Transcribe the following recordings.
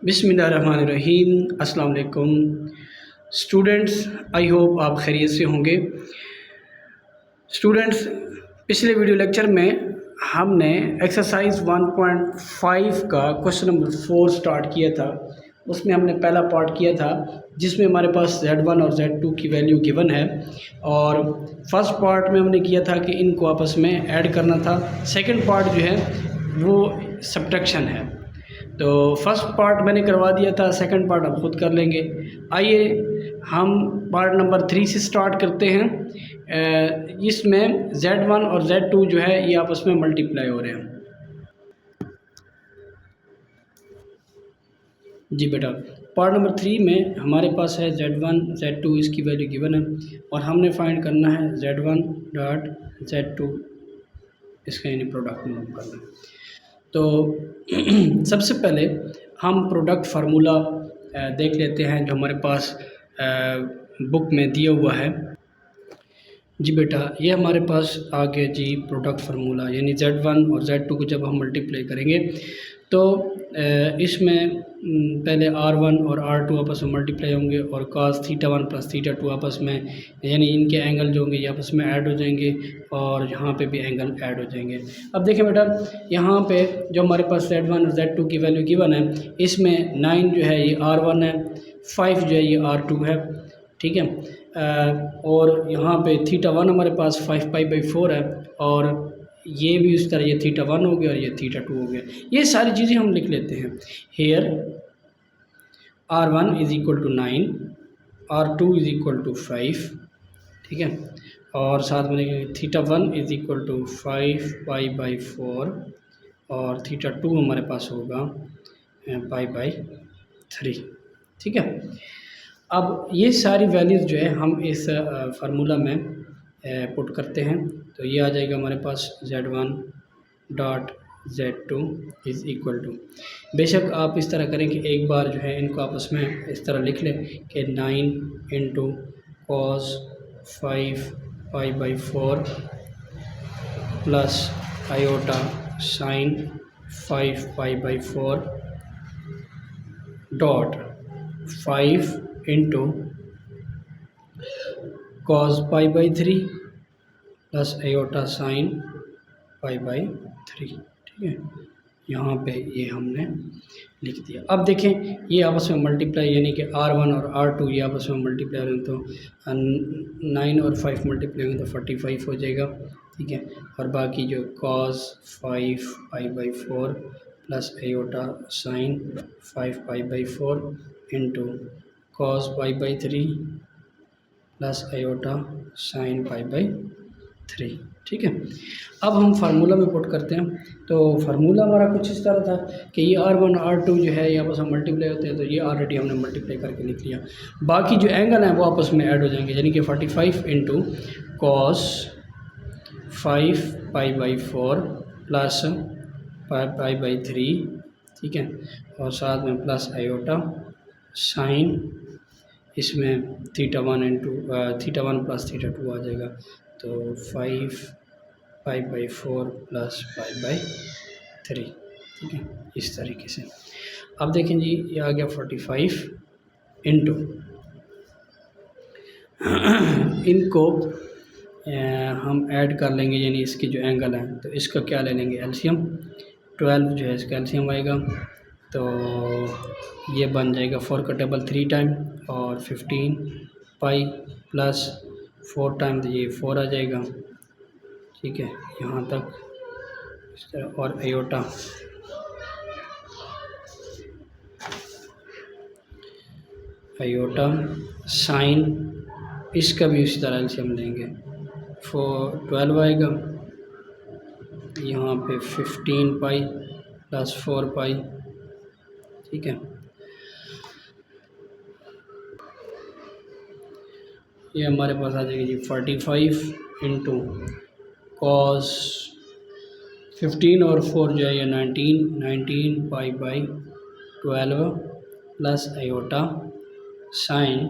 बिस्मिल्लाहिर्रहमानिर्रहीम। अस्सलाम वालेकुम स्टूडेंट्स, आई होप आप खैरियत से होंगे। स्टूडेंट्स, पिछले वीडियो लेक्चर में हमने एक्सरसाइज 1.5 का क्वेश्चन नंबर 4 स्टार्ट किया था। उसमें हमने पहला पार्ट किया था जिसमें हमारे पास Z1 और Z2 की वैल्यू गिवन है, और फर्स्ट पार्ट में हमने किया था कि इनको आपस में ऐड करना था। सेकंड पार्ट जो है वो सब्ट्रैक्शन है। तो फर्स्ट पार्ट मैंने करवा दिया था, सेकंड पार्ट आप खुद कर लेंगे। आइए हम पार्ट नंबर 3 से स्टार्ट करते हैं। इसमें Z1 और Z2 जो है ये आपस में मल्टीप्लाई हो रहे हैं। जी बेटा, पार्ट नंबर 3 में हमारे पास है Z1 Z2, इसकी वैल्यू गिवन है और हमने फाइंड करना है Z1 डॉट Z2, इसका यानी प्रोडक्ट मालूम करना है। तो सबसे पहले हम प्रोडक्ट फार्मूला देख लेते हैं जो हमारे पास बुक में दिया हुआ है। जी बेटा, ये हमारे पास आ गया जी प्रोडक्ट फार्मूला, यानी Z1 और Z2 को जब हम मल्टीप्लाई करेंगे तो इसमें पहले R1 और R2 आपस में मल्टीप्लाई होंगे और cos θ1 प्लस θ2 आपस में, यानी इनके एंगल जो होंगे ये आपस में ऐड हो जाएंगे और यहाँ पे भी एंगल ऐड हो जाएंगे। अब देखिए बेटा, यहाँ पे जो हमारे पास Z1 और Z2 की वैल्यू गिवन है, इसमें 9 जो है ये R1 है, 5 जो है ये R2 है, ठीक है। और यहाँ पे θ1 हमारे पास 5π/4 है और ये भी उस तरह, ये θ1 हो गया और ये θ2 हो गया। ये सारी चीज़ें हम लिख लेते हैं। Here R1 is equal to 9, R2 is equal to 5, ठीक है, और साथ में θ1 इज़ इक्वल टू 5π/4 और θ2 हमारे पास होगा π/3, ठीक है। अब ये सारी वैल्यूज़ जो है हम इस फार्मूला में पुट करते हैं, तो ये आ जाएगा हमारे पास Z1 dot Z2 is equal to, बेशक आप इस तरह करें कि एक बार जो है इनको आपस में इस तरह लिख लें कि 9 into cos 5π/4 plus iota sine 5π/4 dot 5 into cos π/3 plus iota sine π/3, ठीक है। यहाँ पे ये हमने लिख दिया। अब देखें ये आपस में मल्टीप्लाई, यानी कि R1 और R2 ये आपस में मल्टीप्लाई हो तो 9 और 5 मल्टीप्लाई होंगे तो 45 हो जाएगा, ठीक है। और बाकी जो cos 5π/4 plus iota sine 5π/4 into cos π/3 plus iota sine π/3, ठीक है। अब हम फार्मूला में पुट करते हैं। तो फार्मूला हमारा कुछ इस तरह था कि ये R1 R2 जो है ये आपस में मल्टीप्लाई होते हैं, तो ये ऑलरेडी हमने मल्टीप्लाई करके लिख लिया। बाकी जो एंगल हैं वो आपस में ऐड हो जाएंगे, यानी कि 45 इंटू कॉस 5π/4 प्लस π/3, ठीक है, और साथ में प्लस आयोटा साइन, इसमें θ1 प्लस θ2 आ जाएगा, तो 5π/4 प्लस π/3, ठीक है, इस तरीके से। अब देखें जी, ये आ गया 45 इंटू इनको हम ऐड कर लेंगे, यानी इसके जो एंगल हैं तो इसका क्या ले लेंगे एलसीएम, 12 जो है इसका एलसीएम आएगा, तो ये बन जाएगा 4 का टेबल 3 टाइम और 15 पाई प्लस 4 टाइम, तो ये 4 आ जाएगा, ठीक है, यहाँ तक इस तरह। और आयोटा साइन, इसका भी इसी तरह से हम लेंगे, 12 आएगा, यहाँ पे 15 पाई प्लस 4 पाई, ठीक है। ये हमारे पास आ जाएगी जी 45 इंटू कॉस 15 और 4 जो है ये 19 π/12 प्लस आयोटा साइन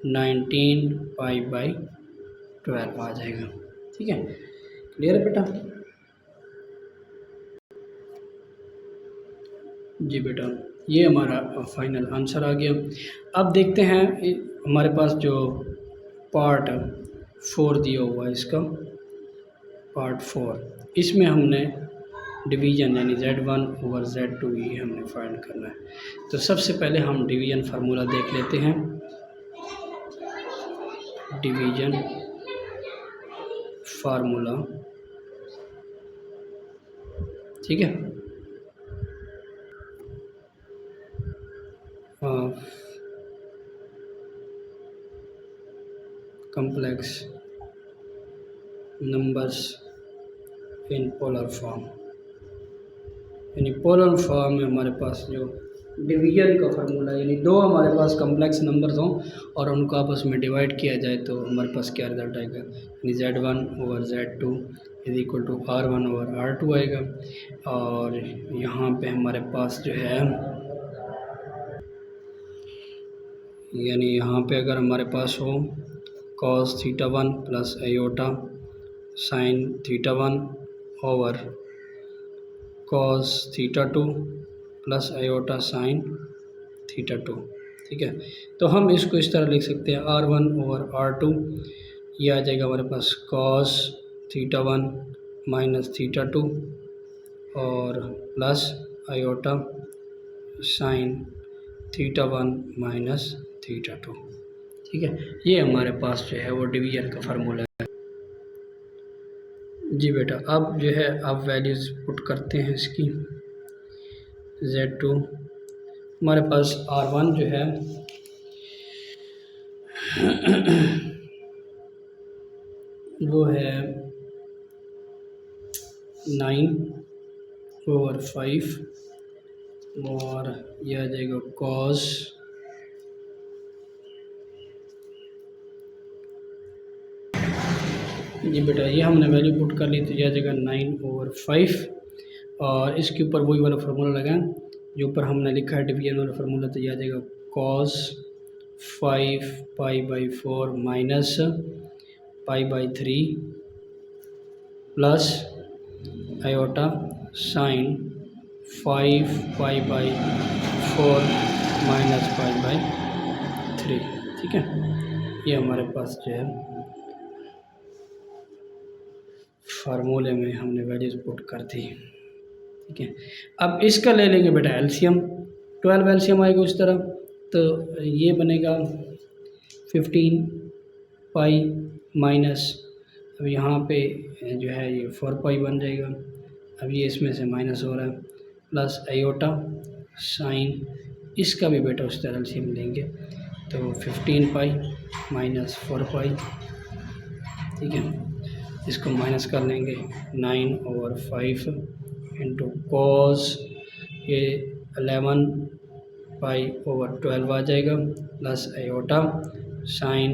19 π/12 आ जाएगा, ठीक है। क्लियर है बेटा? जी बेटा, ये हमारा फाइनल आंसर आ गया। अब देखते हैं हमारे पास जो पार्ट 4 दिया हुआ है, इसका पार्ट 4, इसमें हमने डिवीज़न यानी Z1 ओवर Z2 ये हमने फाइंड करना है। तो सबसे पहले हम डिवीज़न फार्मूला देख लेते हैं। डिवीज़न फार्मूला, ठीक है, complex numbers in polar form, यानी पोलर फॉर्म में हमारे पास जो डिवीजन का फार्मूला, यानी दो हमारे पास कम्प्लेक्स नंबर्स हों और उनको आपस में डिवाइड किया जाए तो हमारे पास क्या रिजल्ट आएगा, यानी Z1 over Z2 is equal to R1 over R2 आएगा। और यहाँ पे हमारे पास जो है, यानी यहाँ पे अगर हमारे पास हो cos θ1 plus iota sin θ1 over cos θ2 plus iota sin θ2, ठीक है। तो हम इसको इस तरह लिख सकते हैं R1 ओवर R2, ये आ जाएगा हमारे पास cos θ1 माइनस θ2 और प्लस आयोटा sin θ1 माइनस θ2, ठीक है। ये हमारे पास जो है वो डिवीजन का फार्मूला है। जी बेटा, अब जो है आप वैल्यूज़ पुट करते हैं इसकी। Z2 हमारे पास R1 जो है वो है 9 ओवर 5 और यह आ जाएगा cos जी बेटा, ये हमने वैल्यू पुट कर ली तो यह आ जाएगा 9 ओवर 5 और इसके ऊपर वही वाला फार्मूला लगाएं जो ऊपर हमने लिखा है डिवीजन वाला फार्मूला, तो यह आ जाएगा cos 5 pi by 4 minus pi by 3 plus iota sign 5 pi by 4 minus pi by 3, ठीक है। ये हमारे पास जो है फार्मूले में हमने वैल्यूज पुट कर दी, ठीक है। अब इसका ले लेंगे बेटा एलसीएम, 12 एलसीएम आएगा उस तरह, तो ये बनेगा 15 पाई माइनस, अब यहाँ पे जो है ये 4 पाई बन जाएगा, अब ये इसमें से माइनस हो रहा है, प्लस आयोटा साइन, इसका भी बेटा उस तरह एलसीएम लेंगे तो 15 पाई माइनस 4 पाई, ठीक है। इसको माइनस कर लेंगे 9 ओवर 5 इंटू कॉस ये 11 पाई ओवर 12 आ जाएगा प्लस आयोटा साइन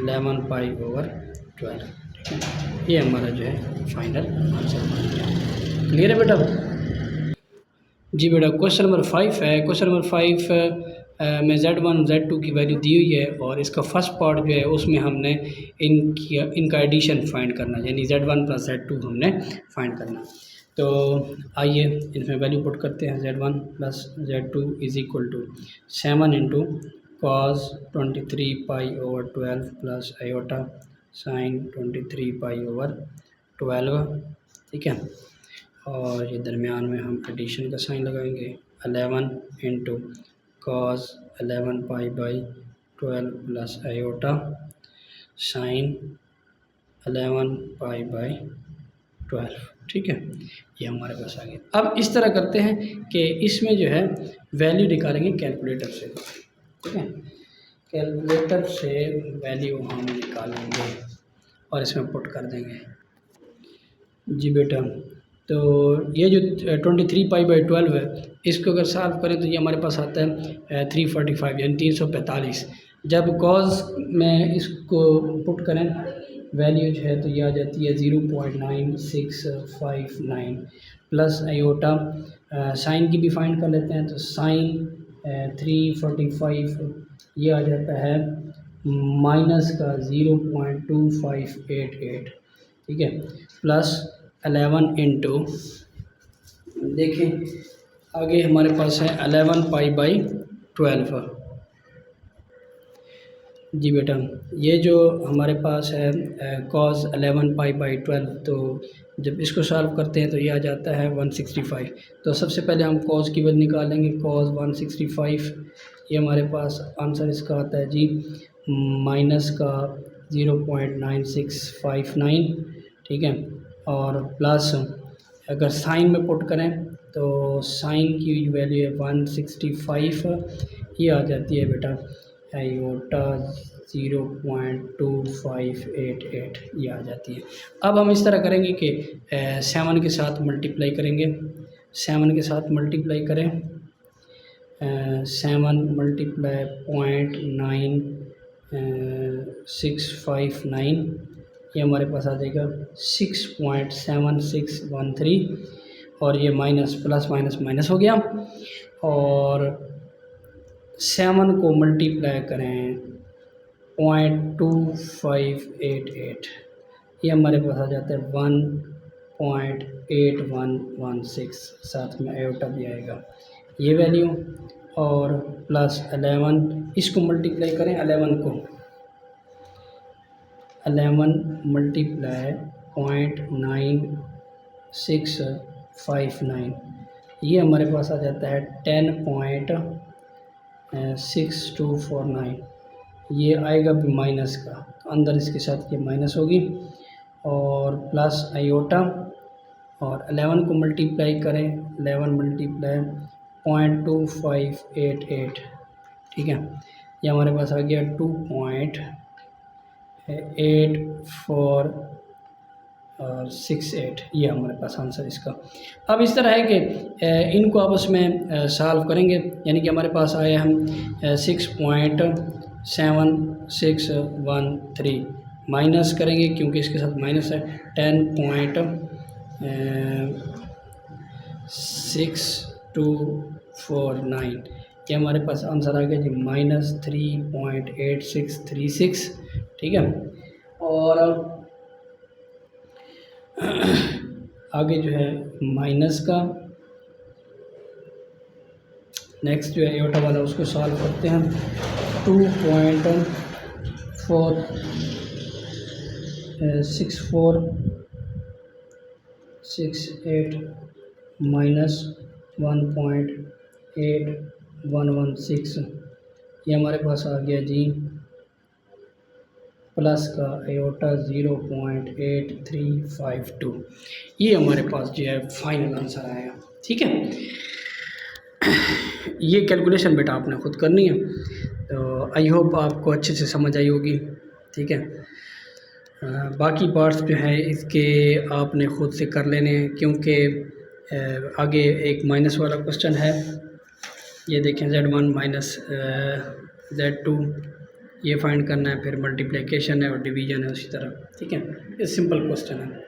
11 पाई ओवर 12, ठीक है। ये हमारा जो है फाइनल आंसर बन गया। क्लियर है बेटा? जी बेटा, क्वेश्चन नंबर 5 है। क्वेश्चन नंबर 5 में Z1 Z2 की वैल्यू दी हुई है और इसका फर्स्ट पार्ट जो है उसमें हमने इनका एडिशन फाइंड करना है, यानी Z1 प्लस Z2 हमने फाइंड करना। तो आइए इनमें वैल्यू पुट करते हैं। Z1 plus Z2 is equal to 7 into cos 23 pi over 12 plus iota sine 23 pi over 12, ठीक है। और ये दरमियान में हम एडिशन का साइन लगाएंगे 11 into cos 11 pi by 12 plus iota sign 11 pi by 12, ठीक है। ये हमारे पास आ गया। अब इस तरह करते हैं कि इसमें जो है वैल्यू निकालेंगे कैलकुलेटर से, ठीक है। कैलकुलेटर से वैल्यू हम निकालेंगे और इसमें पुट कर देंगे। जी बेटा, तो ये जो 23 पाई बाई 12 है, इसको अगर सॉल्व करें तो ये हमारे पास आता है 345 यानी 345। जब कॉज में इसको पुट करें वैल्यू जो है तो ये आ जाती है 0.9659 प्लस आयोटा साइन की भी फाइंड कर लेते हैं, तो साइन 345 ये आ जाता है माइनस का 0.2588, ठीक है, प्लस 11 इंटू, देखें आगे हमारे पास है 11π/12। जी बेटा, ये जो हमारे पास है cos 11π/12, तो जब इसको सॉल्व करते हैं तो ये आ जाता है 165। तो सबसे पहले हम cos की वैल्यू निकालेंगे, cos 165। ये हमारे पास आंसर इसका आता है जी माइनस का 0.9659, ठीक है। और प्लस अगर साइन में पुट करें तो साइन की वैल्यू है 165, ये आ जाती है बेटा आयोटा 0.2588, ये आ जाती है। अब हम इस तरह करेंगे कि 7 के साथ मल्टीप्लाई करेंगे, 7 के साथ मल्टीप्लाई करें, 7 मल्टीप्लाई 0.9659, ये हमारे पास आ जाएगा 6.7613, और ये माइनस प्लस माइनस माइनस हो गया। और 7 को मल्टीप्लाई करें 0.2588, ये हमारे पास आ जाता है 1.8116, साथ में आयोटा भी आएगा ये वैल्यू। और प्लस 11, इसको मल्टीप्लाई करें 11 को, 11 मल्टीप्लाई 0.9659, ये हमारे पास आ जाता है 10.6249, ये आएगा भी माइनस का, तो अंदर इसके साथ ये माइनस होगी। और प्लस आयोटा, और 11 को मल्टीप्लाई करें, 11 मल्टीप्लाई 0.2588, ठीक है। ये हमारे पास आ गया 2.8468, ये हमारे पास आंसर इसका। अब इस तरह है कि इनको आपस में सॉल्व करेंगे, यानी कि हमारे पास आया हम 6.7613, माइनस करेंगे क्योंकि इसके साथ माइनस है 10.6249, ये हमारे पास आंसर आ गया जी -3.8636, ठीक है। और आगे जो है माइनस का नेक्स्ट जो है आयोटा वाला, उसको सॉल्व करते हैं। 2.6468 माइनस 1.8116, ये हमारे पास आ गया जी प्लस का आयोटा 0.8352, ये हमारे पास जो है फाइनल आंसर आया, ठीक है। ये कैलकुलेशन बेटा आपने खुद करनी है, तो आई होप आपको अच्छे से समझ आई होगी, ठीक है। बाकी पार्ट्स जो है इसके आपने ख़ुद से कर लेने हैं, क्योंकि आगे एक माइनस वाला क्वेश्चन है, ये देखें Z1 माइनस Z2, ये फाइंड करना है, फिर मल्टीप्लिकेशन है और डिवीज़न है उसी तरह, ठीक है। ये सिंपल क्वेश्चन है।